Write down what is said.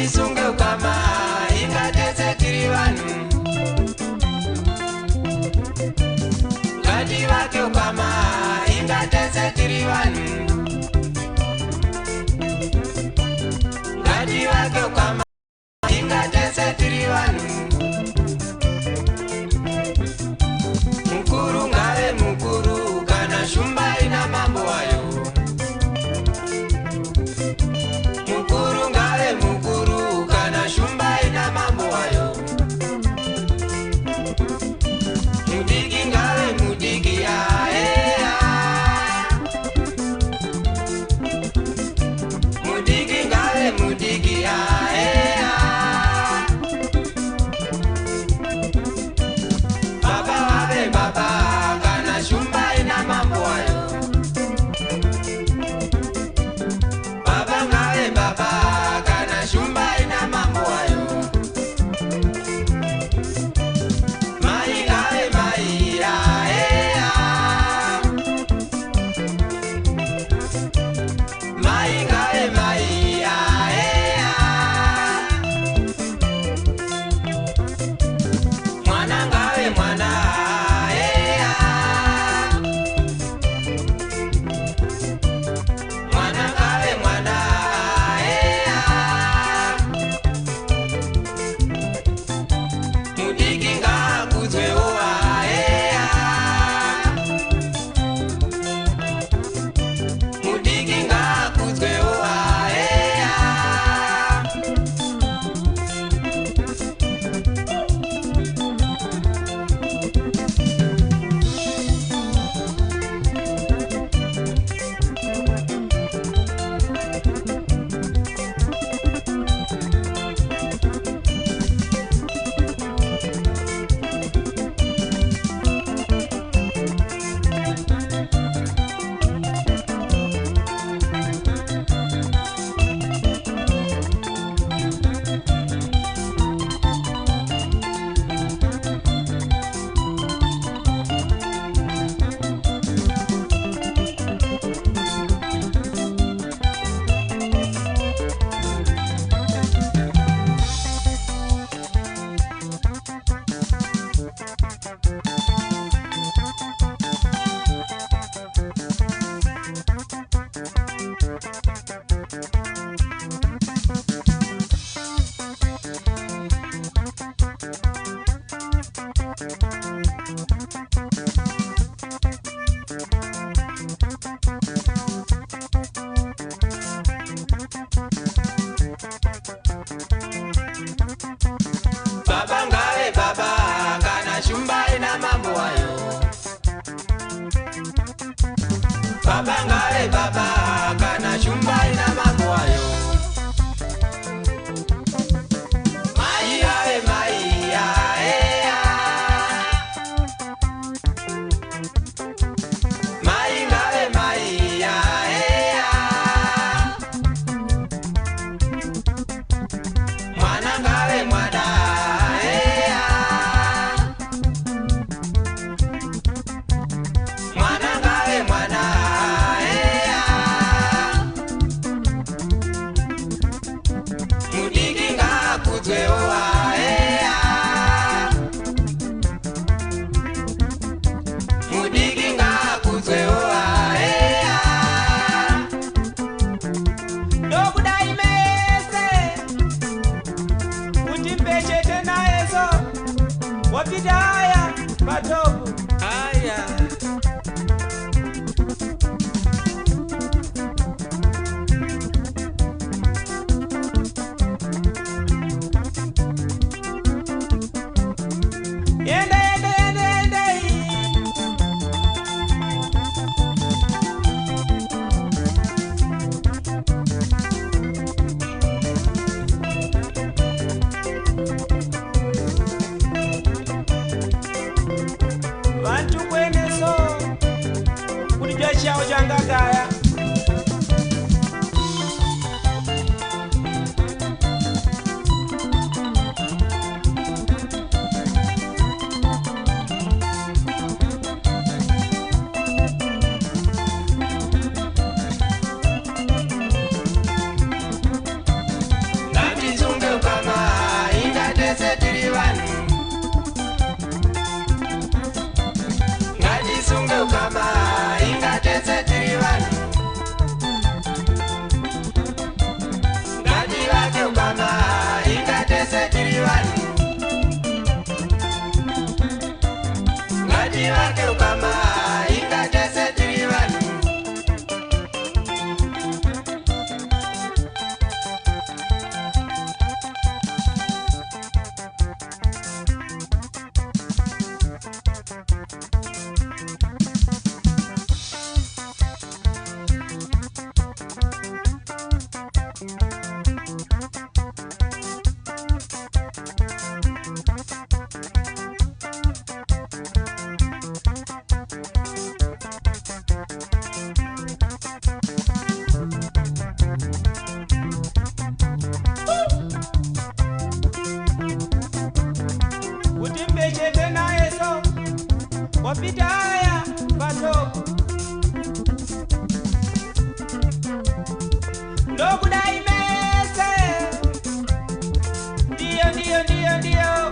ngatisunge ukama ingatese tiri vanhu. Ngativake ukama ingatese tiri vanhu. Ngativake ukama ingatese tiri vanhu. Mukuru ngave mukuru kana shumba ina mambo wayo. Mukuru ngave mukuru kana shumba ina mambo wayo. Mudiki ngave mudiki ya ea. Mudiki ngave mudiki ya ea. Baba ngave baba kana shumba ina mambo wayo. Baba ngave baba kana shumba ina mambo wayo. Mai ngave mai ya ea. Mai ngave mai ya ea. Mwana ngave mwana ea. Mwana ngave mwana ea. Mudiki ngakudzwewo ea. Mudiki ngakudzwewo ea. Baba ngave baba kana shumba ina mambo wayo. Baba ngave baba kana shumba ina mambo wayo. Mai ave mai ya ea. Mai ngave mai ya ea. Mwana ngave mwana ea. Mwana ngave mwana ea. Mudiki ngakudzwewo ea. Mudiki ngakudzwewo ea. Nokudai mese kuti mbechete nayeso wapita haya patopu Aya. ingatese tiri vanhu ngatisunge ukama ingatese tiri vanhu ngativake ukama ingatese tiri vanhu ngativake ukama ingatese tiri vanhu Utimbechete naye so wapita haya patopu ndokudai mese ndiyo